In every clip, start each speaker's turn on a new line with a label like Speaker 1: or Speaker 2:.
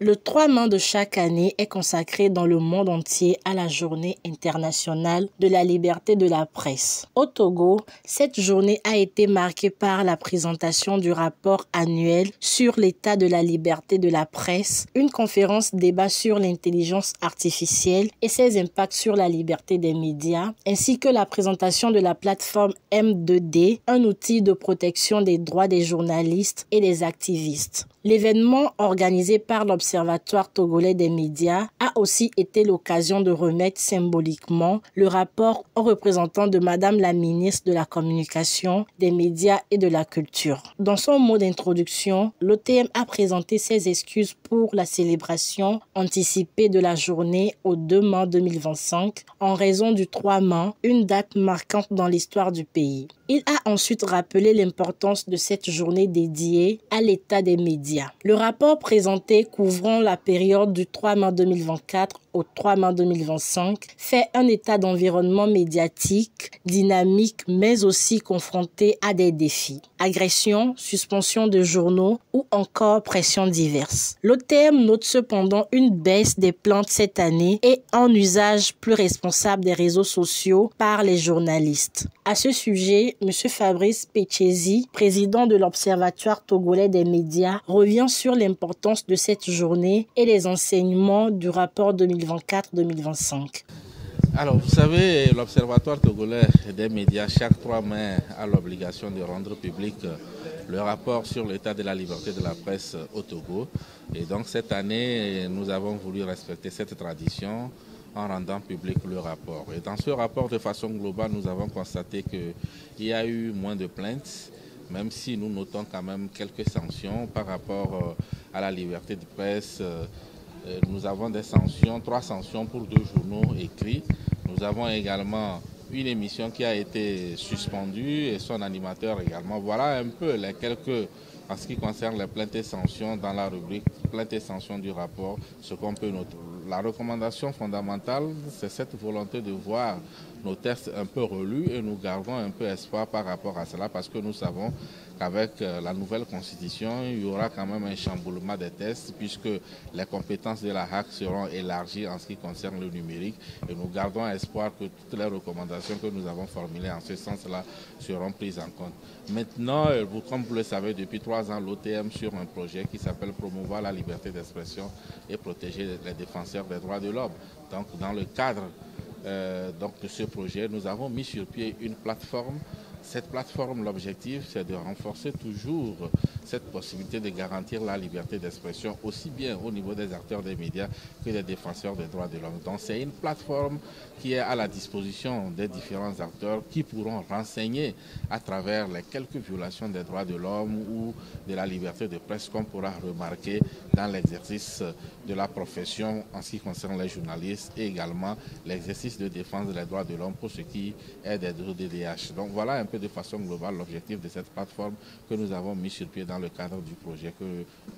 Speaker 1: Le 3 mai de chaque année est consacré dans le monde entier à la Journée internationale de la liberté de la presse. Au Togo, cette journée a été marquée par la présentation du rapport annuel sur l'état de la liberté de la presse, une conférence débat sur l'intelligence artificielle et ses impacts sur la liberté des médias, ainsi que la présentation de la plateforme M2D, un outil de protection des droits des journalistes et des activistes. L'événement organisé par l'Observatoire togolais des médias a aussi été l'occasion de remettre symboliquement le rapport au représentant de Madame la ministre de la Communication, des médias et de la culture. Dans son mot d'introduction, l'OTM a présenté ses excuses pour la célébration anticipée de la journée au 2 mai 2025 en raison du 3 mai, une date marquante dans l'histoire du pays. Il a ensuite rappelé l'importance de cette journée dédiée à l'état des médias. Le rapport présenté couvrant la période du 3 mai 2024 au 3 mai 2025 fait un état d'environnement médiatique dynamique mais aussi confronté à des défis. Agressions, suspension de journaux ou encore pressions diverses. L'OTM note cependant une baisse des plaintes cette année et un usage plus responsable des réseaux sociaux par les journalistes. À ce sujet, M. Fabrice Pechesi, président de l'Observatoire togolais des médias, revient sur l'importance de cette journée et les enseignements du rapport 2024-2025.
Speaker 2: Alors, vous savez, l'Observatoire togolais des médias, chaque 3 mai, a l'obligation de rendre public le rapport sur l'état de la liberté de la presse au Togo. Et donc, cette année, nous avons voulu respecter cette tradition en rendant public le rapport. Et dans ce rapport, de façon globale, nous avons constaté qu'il y a eu moins de plaintes, même si nous notons quand même quelques sanctions par rapport à la liberté de presse. Nous avons des sanctions, 3 sanctions pour 2 journaux écrits. Nous avons également une émission qui a été suspendue et son animateur également. Voilà un peu les quelques, en ce qui concerne les plaintes et sanctions dans la rubrique plaintes et sanctions du rapport, ce qu'on peut noter. La recommandation fondamentale, c'est cette volonté de voir nos textes un peu relus et nous gardons un peu espoir par rapport à cela parce que nous savons qu'avec la nouvelle constitution, il y aura quand même un chamboulement des textes puisque les compétences de la HAC seront élargies en ce qui concerne le numérique et nous gardons espoir que toutes les recommandations que nous avons formulées en ce sens-là seront prises en compte. Maintenant, comme vous le savez, depuis 3 ans, l'OTM sur un projet qui s'appelle Promouvoir la liberté d'expression et protéger les défenseurs des droits de l'homme. Donc, dans le cadre de ce projet, nous avons mis sur pied une plateforme. Cette plateforme, l'objectif, c'est de renforcer toujours cette possibilité de garantir la liberté d'expression, aussi bien au niveau des acteurs des médias que des défenseurs des droits de l'homme. Donc c'est une plateforme qui est à la disposition des différents acteurs qui pourront renseigner à travers les quelques violations des droits de l'homme ou de la liberté de presse qu'on pourra remarquer dans l'exercice de la profession en ce qui concerne les journalistes et également l'exercice de défense des droits de l'homme pour ce qui est des ODDH. Donc voilà un peu de façon globale l'objectif de cette plateforme que nous avons mis sur pied dans le cadre du projet que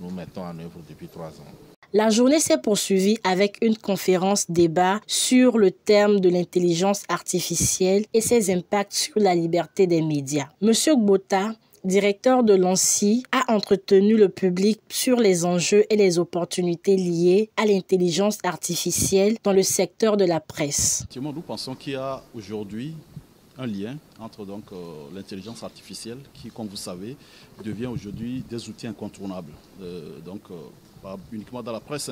Speaker 2: nous mettons en œuvre depuis 3 ans.
Speaker 1: La journée s'est poursuivie avec une conférence débat sur le terme de l'intelligence artificielle et ses impacts sur la liberté des médias. Monsieur Gbota, directeur de l'ANSSI, a entretenu le public sur les enjeux et les opportunités liées à l'intelligence artificielle dans le secteur de la presse.
Speaker 3: Nous pensons qu'il y a aujourd'hui un lien entre l'intelligence artificielle qui, comme vous savez, devient aujourd'hui des outils incontournables. Pas uniquement dans la presse,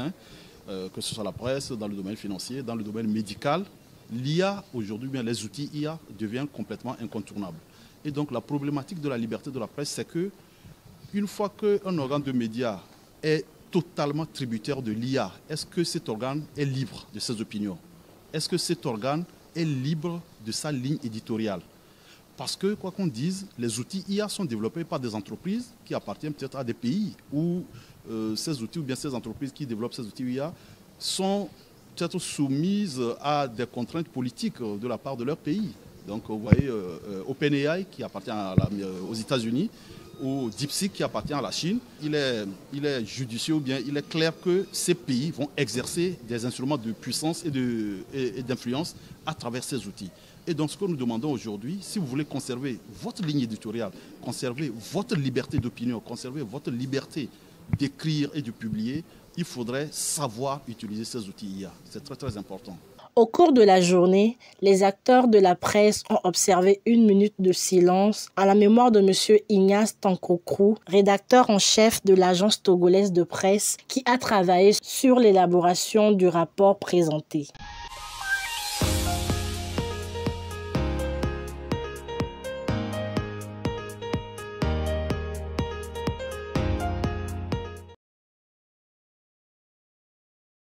Speaker 3: que ce soit la presse, dans le domaine financier, dans le domaine médical. L'IA aujourd'hui, les outils IA deviennent complètement incontournables. Et donc la problématique de la liberté de la presse, c'est que une fois qu'un organe de médias est totalement tributaire de l'IA, est-ce que cet organe est libre de ses opinions? Est-ce que cet organe est libre de sa ligne éditoriale? Parce que, quoi qu'on dise, les outils IA sont développés par des entreprises qui appartiennent peut-être à des pays où ces outils ou bien ces entreprises qui développent ces outils IA sont peut-être soumises à des contraintes politiques de la part de leur pays. Donc, vous voyez, OpenAI qui appartient aux États-Unis ou DeepSeek qui appartient à la Chine, il est judicieux ou bien il est clair que ces pays vont exercer des instruments de puissance et d'influence à travers ces outils. Et donc ce que nous demandons aujourd'hui, si vous voulez conserver votre ligne éditoriale, conserver votre liberté d'opinion, conserver votre liberté d'écrire et de publier, il faudrait savoir utiliser ces outils IA. C'est très très important.
Speaker 1: Au cours de la journée, les acteurs de la presse ont observé 1 minute de silence à la mémoire de M. Ignace Tankokrou, rédacteur en chef de l'agence togolaise de presse qui a travaillé sur l'élaboration du rapport présenté.